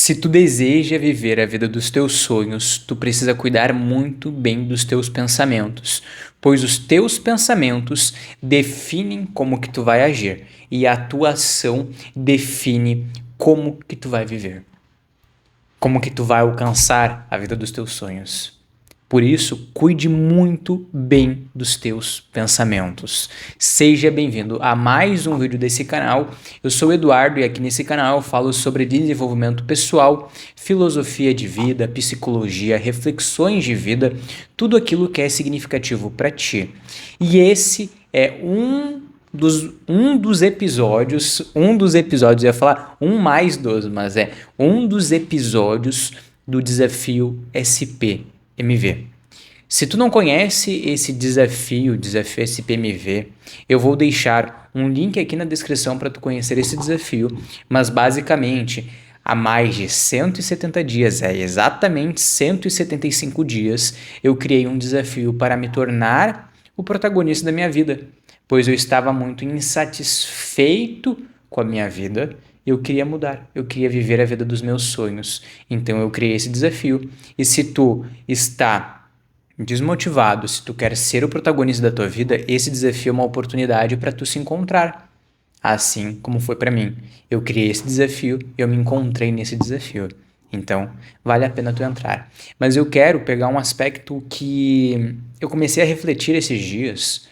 Se tu deseja viver a vida dos teus sonhos, tu precisa cuidar muito bem dos teus pensamentos, pois os teus pensamentos definem como que tu vai agir e a tua ação define como que tu vai viver, como que tu vai alcançar a vida dos teus sonhos. Por isso, cuide muito bem dos teus pensamentos. Seja bem-vindo a mais um vídeo desse canal. Eu sou o Eduardo e aqui nesse canal eu falo sobre desenvolvimento pessoal, filosofia de vida, psicologia, reflexões de vida, tudo aquilo que é significativo para ti. E esse é um dos episódios, eu ia falar um mais dos, mas é um dos episódios do desafio SP-MV. Se tu não conhece esse desafio SP-MV, eu vou deixar um link aqui na descrição para tu conhecer esse desafio, mas basicamente há mais de 170 dias, exatamente 175 dias, eu criei um desafio para me tornar o protagonista da minha vida, pois eu estava muito insatisfeito com a minha vida. Eu queria mudar, eu queria viver a vida dos meus sonhos. Então eu criei esse desafio. E se tu está desmotivado, se tu quer ser o protagonista da tua vida, esse desafio é uma oportunidade para tu se encontrar. Assim como foi para mim. Eu criei esse desafio, eu me encontrei nesse desafio. Então, vale a pena tu entrar. Mas eu quero pegar um aspecto que eu comecei a refletir esses dias,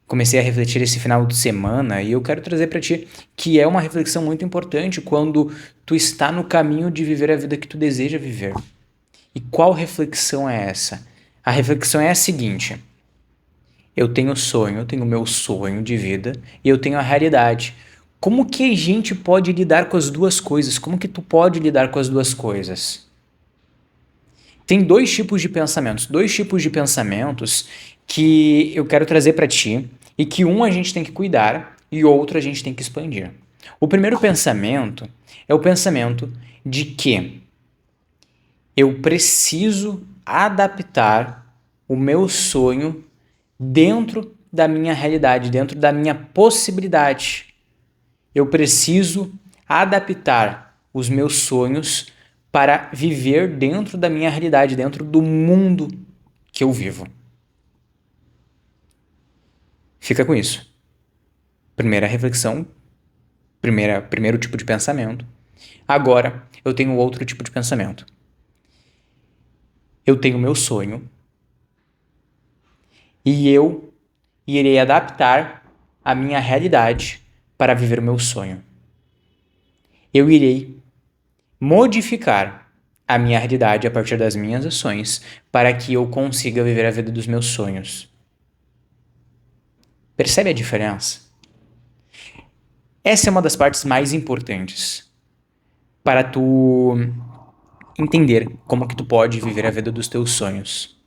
comecei a refletir esse final de semana e eu quero trazer para ti, que é uma reflexão muito importante quando tu está no caminho de viver a vida que tu deseja viver. E qual reflexão é essa? A reflexão é a seguinte: eu tenho sonho, eu tenho o meu sonho de vida e eu tenho a realidade. Como que a gente pode lidar com as duas coisas? Como que tu pode lidar com as duas coisas? Tem dois tipos de pensamentos que eu quero trazer para ti e que um a gente tem que cuidar e outro a gente tem que expandir. O primeiro pensamento é o pensamento de que eu preciso adaptar o meu sonho dentro da minha realidade, dentro da minha possibilidade. Eu preciso adaptar os meus sonhos para viver dentro da minha realidade, dentro do mundo que eu vivo. Fica com isso. Primeira reflexão, primeiro tipo de pensamento. Agora, eu tenho outro tipo de pensamento. Eu tenho meu sonho e eu irei adaptar a minha realidade para viver o meu sonho. Eu irei modificar a minha realidade a partir das minhas ações para que eu consiga viver a vida dos meus sonhos. Percebe a diferença? Essa é uma das partes mais importantes para tu entender como que tu pode viver a vida dos teus sonhos.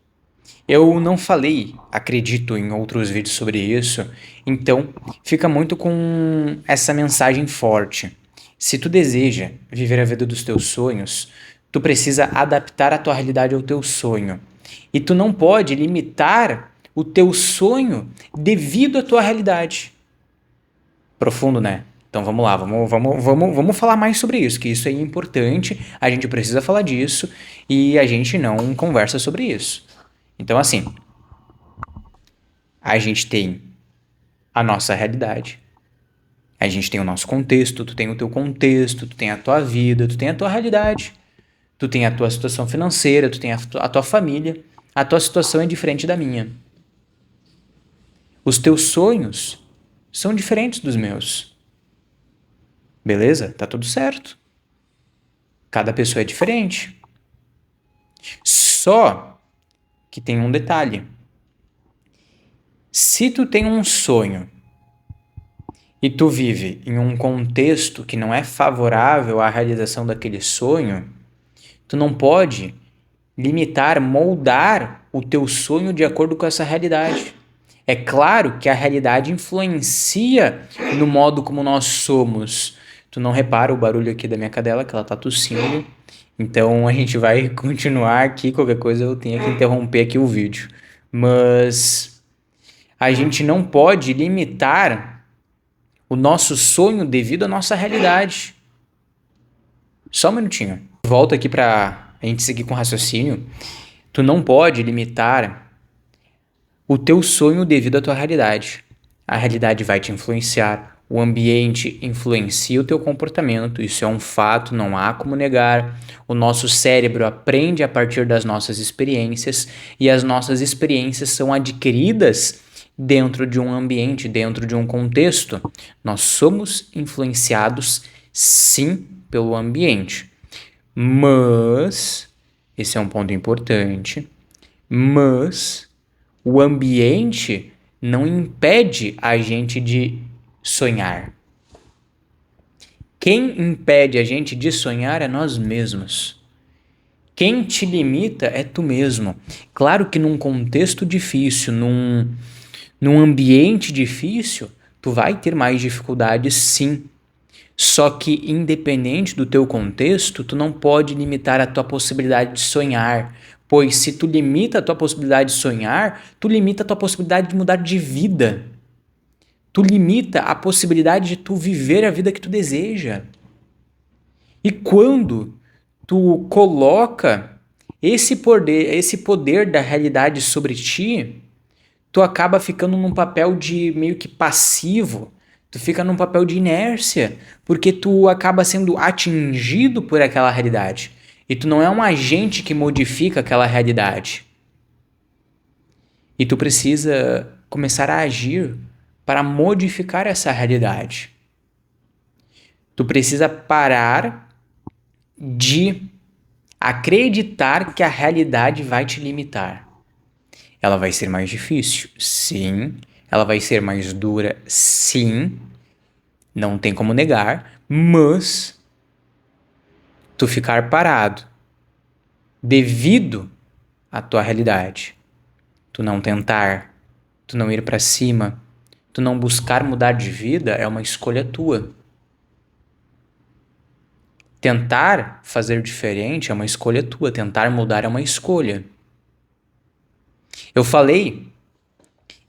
Eu não falei, acredito, em outros vídeos sobre isso, então fica muito com essa mensagem forte. Se tu deseja viver a vida dos teus sonhos, tu precisa adaptar a tua realidade ao teu sonho. E tu não pode limitar o teu sonho devido à tua realidade. Profundo, né? Então vamos lá, vamos falar mais sobre isso, que isso é importante, a gente precisa falar disso e a gente não conversa sobre isso. Então assim, a gente tem a nossa realidade, a gente tem o nosso contexto, tu tem o teu contexto, tu tem a tua vida, tu tem a tua realidade, tu tem a tua situação financeira, tu tem a tua família, a tua situação é diferente da minha. Os teus sonhos são diferentes dos meus. Beleza? Tá tudo certo. Cada pessoa é diferente. Só que tem um detalhe. Se tu tem um sonho e tu vive em um contexto que não é favorável à realização daquele sonho, tu não pode limitar, moldar o teu sonho de acordo com essa realidade. É claro que a realidade influencia no modo como nós somos. Tu não repara o barulho aqui da minha cadela, que ela tá tossindo. Então a gente vai continuar aqui, qualquer coisa eu tenho que interromper aqui o vídeo. Mas a gente não pode limitar o nosso sonho devido à nossa realidade. Só um minutinho. Volto aqui para a gente seguir com o raciocínio. Tu não pode limitar o teu sonho devido à tua realidade. A realidade vai te influenciar, o ambiente influencia o teu comportamento, isso é um fato, não há como negar. O nosso cérebro aprende a partir das nossas experiências e as nossas experiências são adquiridas dentro de um ambiente, dentro de um contexto. Nós somos influenciados, sim, pelo ambiente. Mas, esse é um ponto importante, mas o ambiente não impede a gente de sonhar. Quem impede a gente de sonhar é nós mesmos. Quem te limita é tu mesmo. Claro que num contexto difícil, num ambiente difícil, tu vai ter mais dificuldades, sim. Só que independente do teu contexto, tu não pode limitar a tua possibilidade de sonhar, pois se tu limita a tua possibilidade de sonhar, tu limita a tua possibilidade de mudar de vida. Tu limita a possibilidade de tu viver a vida que tu deseja. E quando tu coloca esse poder da realidade sobre ti, tu acaba ficando num papel de meio que passivo, tu fica num papel de inércia, porque tu acaba sendo atingido por aquela realidade. E tu não é um agente que modifica aquela realidade. E tu precisa começar a agir para modificar essa realidade. Tu precisa parar de acreditar que a realidade vai te limitar. Ela vai ser mais difícil, sim. Ela vai ser mais dura, sim. Não tem como negar, mas tu ficar parado devido à tua realidade, tu não tentar, tu não ir para cima, tu não buscar mudar de vida é uma escolha tua. Tentar fazer diferente é uma escolha tua, tentar mudar é uma escolha. Eu falei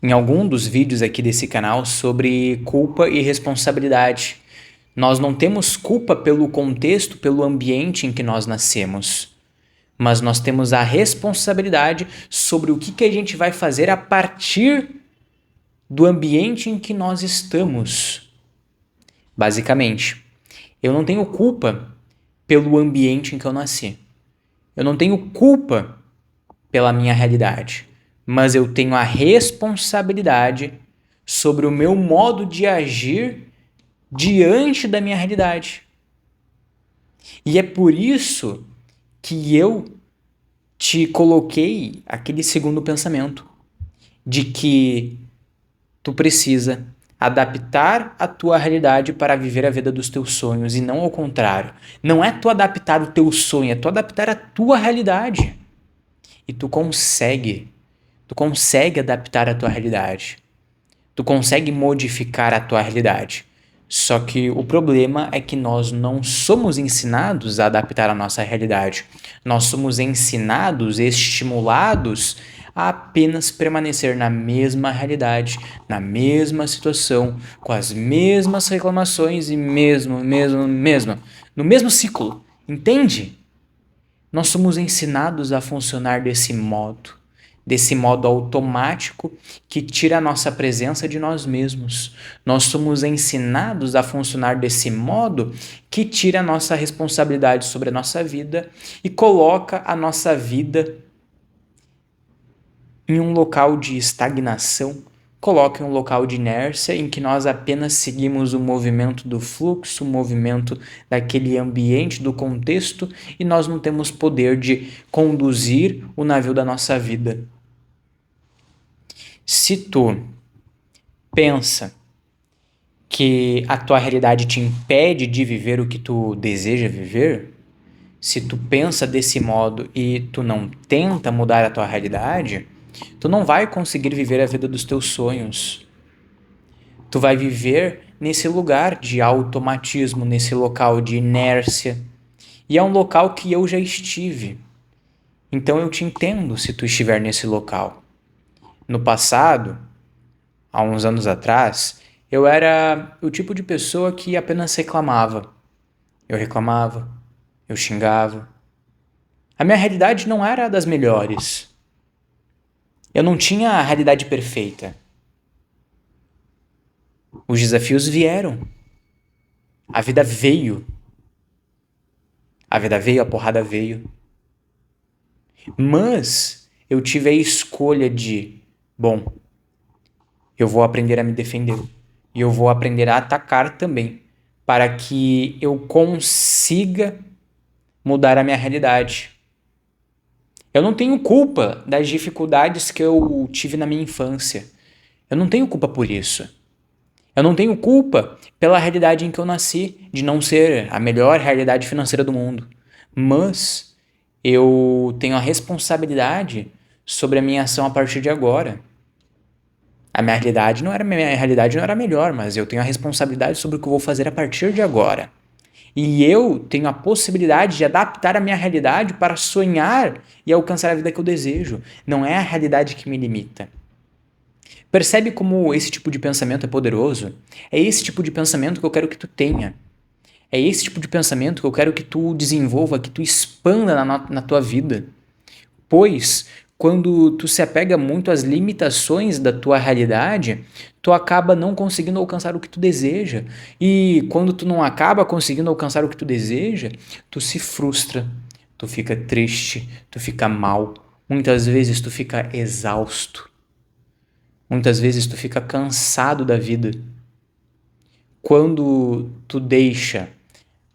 em algum dos vídeos aqui desse canal sobre culpa e responsabilidade. Nós não temos culpa pelo contexto, pelo ambiente em que nós nascemos, mas nós temos a responsabilidade sobre o que a gente vai fazer a partir do ambiente em que nós estamos. Basicamente, eu não tenho culpa pelo ambiente em que eu nasci. Eu não tenho culpa pela minha realidade, mas eu tenho a responsabilidade sobre o meu modo de agir diante da minha realidade. E é por isso que eu te coloquei aquele segundo pensamento, de que tu precisa adaptar a tua realidade para viver a vida dos teus sonhos e não ao contrário. Não é tu adaptar o teu sonho, é tu adaptar a tua realidade. E tu consegue adaptar a tua realidade. Tu consegue modificar a tua realidade. Só que o problema é que nós não somos ensinados a adaptar a nossa realidade. Nós somos ensinados, estimulados a apenas permanecer na mesma realidade, na mesma situação, com as mesmas reclamações e no mesmo ciclo. Entende? Nós somos ensinados a funcionar desse modo automático que tira a nossa presença de nós mesmos. Nós somos ensinados a funcionar desse modo que tira a nossa responsabilidade sobre a nossa vida e coloca a nossa vida em um local de estagnação, coloca em um local de inércia em que nós apenas seguimos o movimento do fluxo, o movimento daquele ambiente, do contexto, e nós não temos poder de conduzir o navio da nossa vida. Se tu pensa que a tua realidade te impede de viver o que tu deseja viver, se tu pensa desse modo e tu não tenta mudar a tua realidade, tu não vai conseguir viver a vida dos teus sonhos. Tu vai viver nesse lugar de automatismo, nesse local de inércia. E é um local que eu já estive. Então eu te entendo se tu estiver nesse local. No passado, há uns anos atrás, eu era o tipo de pessoa que apenas reclamava. Eu reclamava, eu xingava. A minha realidade não era das melhores. Eu não tinha a realidade perfeita. Os desafios vieram. A vida veio. A vida veio, a porrada veio. Mas eu tive a escolha de, bom, eu vou aprender a me defender. E eu vou aprender a atacar também, para que eu consiga mudar a minha realidade. Eu não tenho culpa das dificuldades que eu tive na minha infância. Eu não tenho culpa por isso. Eu não tenho culpa pela realidade em que eu nasci, de não ser a melhor realidade financeira do mundo. Mas eu tenho a responsabilidade sobre a minha ação a partir de agora. A minha realidade não era melhor, mas eu tenho a responsabilidade sobre o que eu vou fazer a partir de agora. E eu tenho a possibilidade de adaptar a minha realidade para sonhar e alcançar a vida que eu desejo. Não é a realidade que me limita. Percebe como esse tipo de pensamento é poderoso? É esse tipo de pensamento que eu quero que tu tenha. É esse tipo de pensamento que eu quero que tu desenvolva, que tu expanda na tua vida. Pois, quando tu se apega muito às limitações da tua realidade, tu acaba não conseguindo alcançar o que tu deseja. E quando tu não acaba conseguindo alcançar o que tu deseja, tu se frustra, tu fica triste, tu fica mal. Muitas vezes tu fica exausto. Muitas vezes tu fica cansado da vida. Quando tu deixa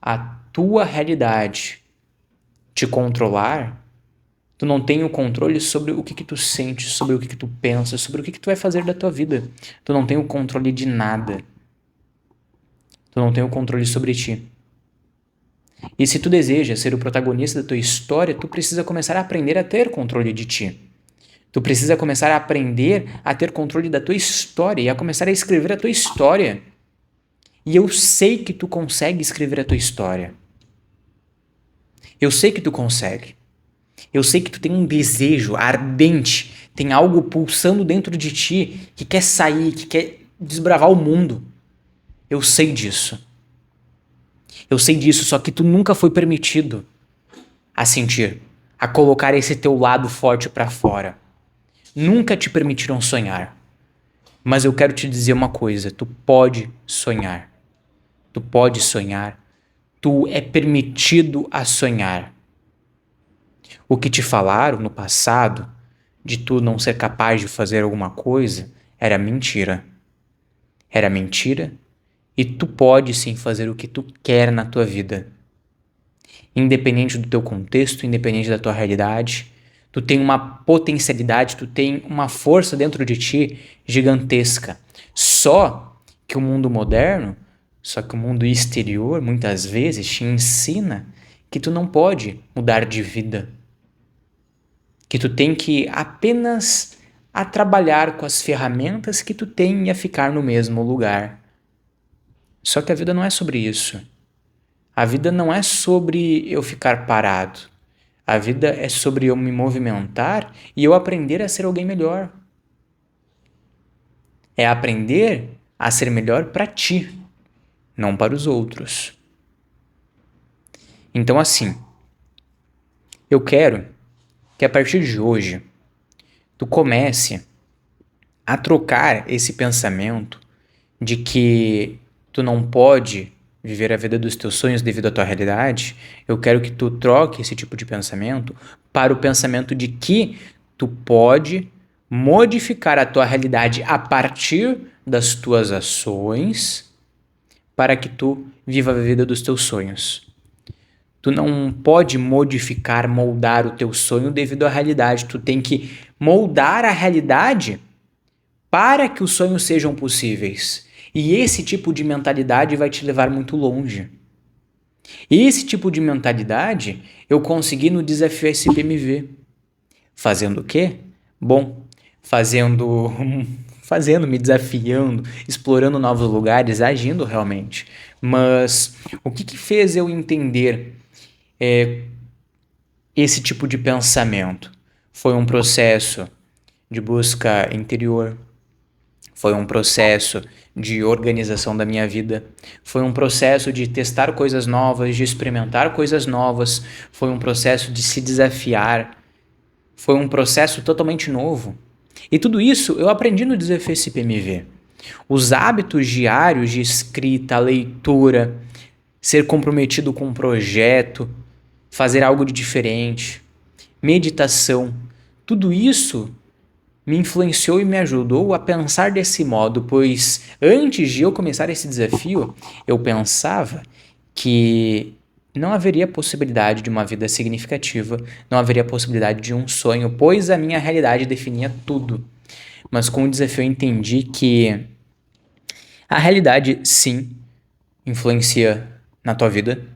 a tua realidade te controlar, tu não tem o controle sobre o que tu sente, sobre o que tu pensa, sobre o que tu vai fazer da tua vida. Tu não tem o controle de nada. Tu não tem o controle sobre ti. E se tu deseja ser o protagonista da tua história, tu precisa começar a aprender a ter controle de ti. Tu precisa começar a aprender a ter controle da tua história e a começar a escrever a tua história. E eu sei que tu consegue escrever a tua história. Eu sei que tu consegue. Eu sei que tu tem um desejo ardente, tem algo pulsando dentro de ti que quer sair, que quer desbravar o mundo. Eu sei disso. Eu sei disso, só que tu nunca foi permitido a sentir, a colocar esse teu lado forte pra fora. Nunca te permitiram sonhar. Mas eu quero te dizer uma coisa, tu pode sonhar. Tu pode sonhar. Tu é permitido a sonhar. O que te falaram no passado de tu não ser capaz de fazer alguma coisa era mentira. Era mentira e tu pode sim fazer o que tu quer na tua vida. Independente do teu contexto, independente da tua realidade, tu tem uma potencialidade, tu tem uma força dentro de ti gigantesca. Só que o mundo moderno, só que o mundo exterior, muitas vezes, te ensina que tu não pode mudar de vida. Que tu tem que apenas a trabalhar com as ferramentas que tu tem e a ficar no mesmo lugar. Só que a vida não é sobre isso. A vida não é sobre eu ficar parado. A vida é sobre eu me movimentar e eu aprender a ser alguém melhor. É aprender a ser melhor para ti, não para os outros. Então assim, eu quero que a partir de hoje tu comece a trocar esse pensamento de que tu não pode viver a vida dos teus sonhos devido à tua realidade. Eu quero que tu troque esse tipo de pensamento para o pensamento de que tu pode modificar a tua realidade a partir das tuas ações para que tu viva a vida dos teus sonhos. Tu não pode modificar, moldar o teu sonho devido à realidade. Tu tem que moldar a realidade para que os sonhos sejam possíveis. E esse tipo de mentalidade vai te levar muito longe. E esse tipo de mentalidade eu consegui no desafio SPMV. Fazendo o quê? Bom, me desafiando, explorando novos lugares, agindo realmente. Mas o que fez eu entender esse tipo de pensamento? Foi um processo de busca interior, foi um processo de organização da minha vida. Foi um processo de testar coisas novas, de experimentar coisas novas. Foi um processo de se desafiar. Foi um processo totalmente novo. E tudo isso eu aprendi no Desafio CPMV. Os hábitos diários de escrita, leitura, ser comprometido com um projeto, fazer algo de diferente, meditação, tudo isso me influenciou e me ajudou a pensar desse modo, pois antes de eu começar esse desafio, eu pensava que não haveria possibilidade de uma vida significativa, não haveria possibilidade de um sonho, pois a minha realidade definia tudo. Mas com o desafio eu entendi que a realidade, sim, influencia na tua vida,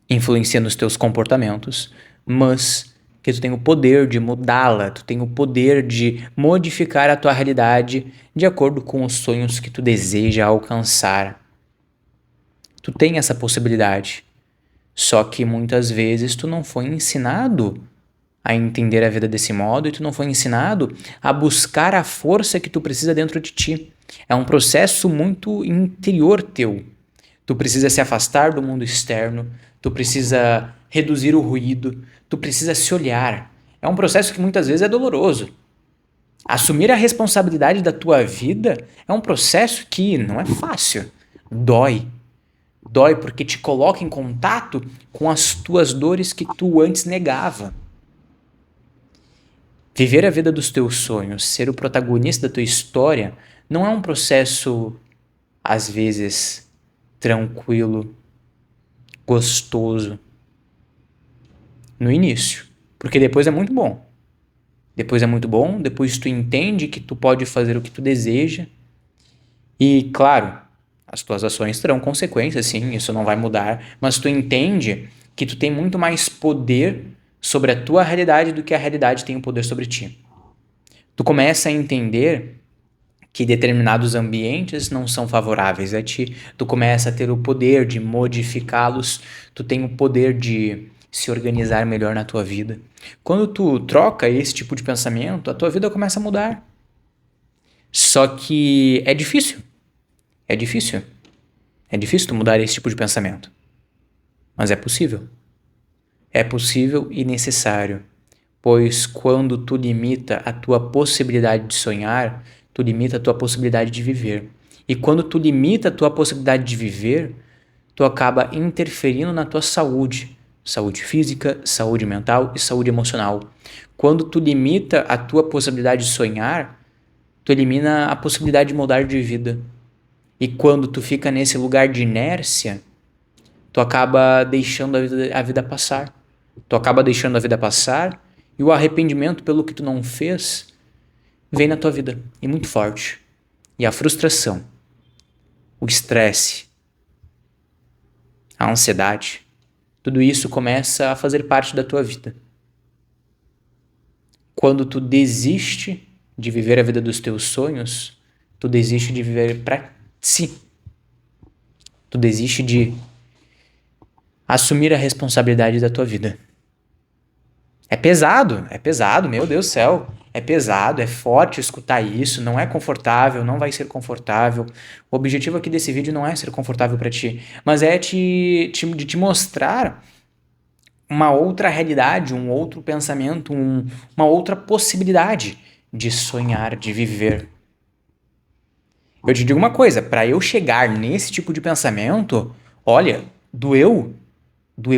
influencia nos teus comportamentos, mas que tu tem o poder de mudá-la, tu tem o poder de modificar a tua realidade de acordo com os sonhos que tu deseja alcançar. Tu tem essa possibilidade, só que muitas vezes tu não foi ensinado a entender a vida desse modo e tu não foi ensinado a buscar a força que tu precisa dentro de ti. É um processo muito interior teu. Tu precisa se afastar do mundo externo, tu precisa reduzir o ruído, tu precisa se olhar. É um processo que muitas vezes é doloroso. Assumir a responsabilidade da tua vida é um processo que não é fácil. Dói. Dói porque te coloca em contato com as tuas dores que tu antes negava. Viver a vida dos teus sonhos, ser o protagonista da tua história, não é um processo, às vezes, tranquilo, gostoso. No início. Porque depois é muito bom. Depois é muito bom, depois tu entende que tu pode fazer o que tu deseja. E, claro, as tuas ações terão consequências, sim, isso não vai mudar. Mas tu entende que tu tem muito mais poder sobre a tua realidade do que a realidade tem o poder sobre ti. Tu começa a entender que determinados ambientes não são favoráveis a ti. Tu começa a ter o poder de modificá-los. Tu tem o poder de se organizar melhor na tua vida. Quando tu troca esse tipo de pensamento, a tua vida começa a mudar. Só que é difícil. É difícil. É difícil tu mudar esse tipo de pensamento. Mas é possível. É possível e necessário. Pois quando tu limita a tua possibilidade de sonhar, tu limita a tua possibilidade de viver. E quando tu limita a tua possibilidade de viver, tu acaba interferindo na tua saúde. Saúde física, saúde mental e saúde emocional. Quando tu limita a tua possibilidade de sonhar, tu elimina a possibilidade de mudar de vida. E quando tu fica nesse lugar de inércia, tu acaba deixando a vida passar. Tu acaba deixando a vida passar e o arrependimento pelo que tu não fez vem na tua vida, e muito forte. E a frustração, o estresse, a ansiedade, tudo isso começa a fazer parte da tua vida. Quando tu desiste de viver a vida dos teus sonhos, tu desiste de viver para si. Tu desiste de assumir a responsabilidade da tua vida. É pesado, meu Deus do céu. É pesado, é forte escutar isso, não é confortável, não vai ser confortável. O objetivo aqui desse vídeo não é ser confortável para ti, mas é de te mostrar uma outra realidade, um outro pensamento, uma outra possibilidade de sonhar, de viver. Eu te digo uma coisa, para eu chegar nesse tipo de pensamento, olha, doeu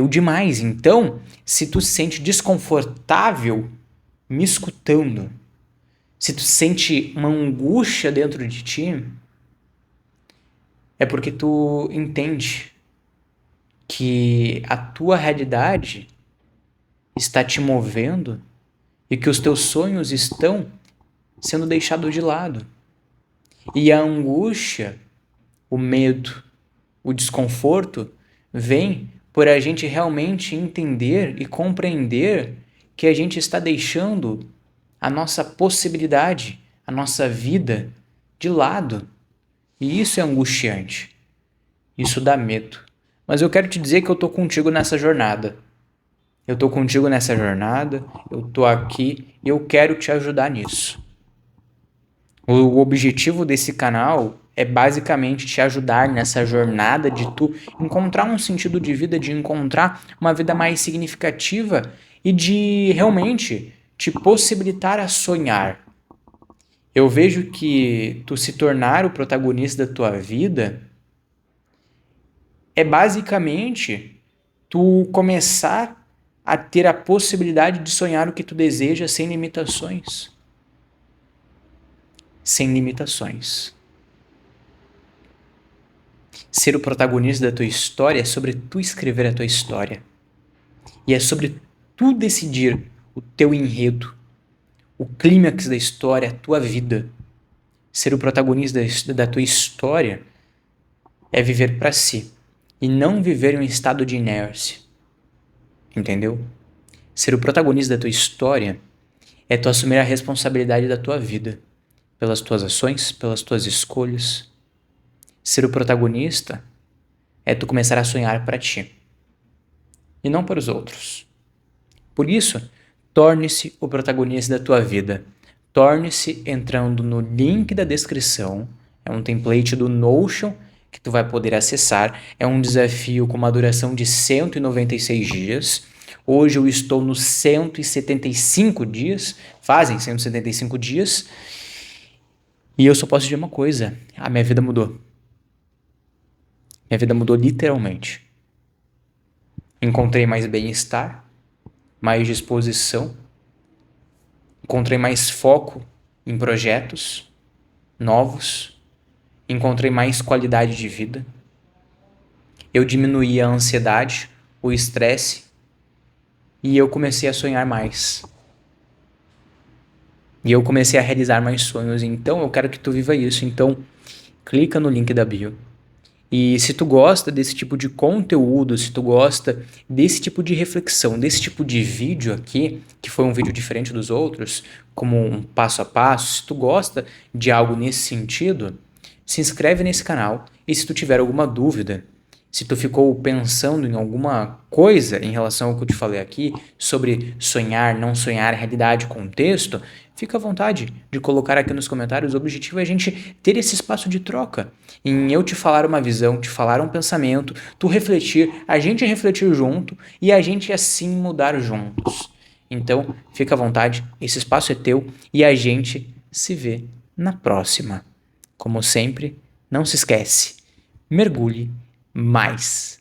demais. Então, se tu se sente desconfortável me escutando, se tu sente uma angústia dentro de ti, é porque tu entende que a tua realidade está te movendo e que os teus sonhos estão sendo deixados de lado. E a angústia, o medo, o desconforto vem por a gente realmente entender e compreender que a gente está deixando a nossa possibilidade, a nossa vida de lado. E isso é angustiante. Isso dá medo. Mas eu quero te dizer que eu tô contigo nessa jornada. Eu tô contigo nessa jornada, eu tô aqui e eu quero te ajudar nisso. O objetivo desse canal é basicamente te ajudar nessa jornada de tu encontrar um sentido de vida, de encontrar uma vida mais significativa e de realmente te possibilitar a sonhar. Eu vejo que tu se tornar o protagonista da tua vida é basicamente tu começar a ter a possibilidade de sonhar o que tu deseja sem limitações. Sem limitações. Ser o protagonista da tua história é sobre tu escrever a tua história. E é sobre tu decidir o teu enredo, o clímax da história, a tua vida. Ser o protagonista da tua história é viver para si e não viver em um estado de inércia. Entendeu? Ser o protagonista da tua história é tu assumir a responsabilidade da tua vida, pelas tuas ações, pelas tuas escolhas. Ser o protagonista é tu começar a sonhar para ti e não para os outros. Por isso, torne-se o protagonista da tua vida. Torne-se entrando no link da descrição. É um template do Notion que tu vai poder acessar. É um desafio com uma duração de 196 dias. Hoje eu estou nos 175 dias. Fazem 175 dias. E eu só posso dizer uma coisa. A minha vida mudou. Minha vida mudou literalmente. Encontrei mais bem-estar, mais disposição, encontrei mais foco em projetos novos, encontrei mais qualidade de vida. Eu diminuí a ansiedade, o estresse e eu comecei a sonhar mais. E eu comecei a realizar mais sonhos. Então eu quero que tu viva isso. Então clica no link da bio. E se tu gosta desse tipo de conteúdo, se tu gosta desse tipo de reflexão, desse tipo de vídeo aqui, que foi um vídeo diferente dos outros, como um passo a passo, se tu gosta de algo nesse sentido, se inscreve nesse canal e se tu tiver alguma dúvida, se tu ficou pensando em alguma coisa em relação ao que eu te falei aqui, sobre sonhar, não sonhar, realidade, contexto, fica à vontade de colocar aqui nos comentários. O objetivo é a gente ter esse espaço de troca, em eu te falar uma visão, te falar um pensamento, tu refletir, a gente refletir junto e a gente assim mudar juntos. Então, fica à vontade, esse espaço é teu e a gente se vê na próxima. Como sempre, não se esquece, mergulhe mais.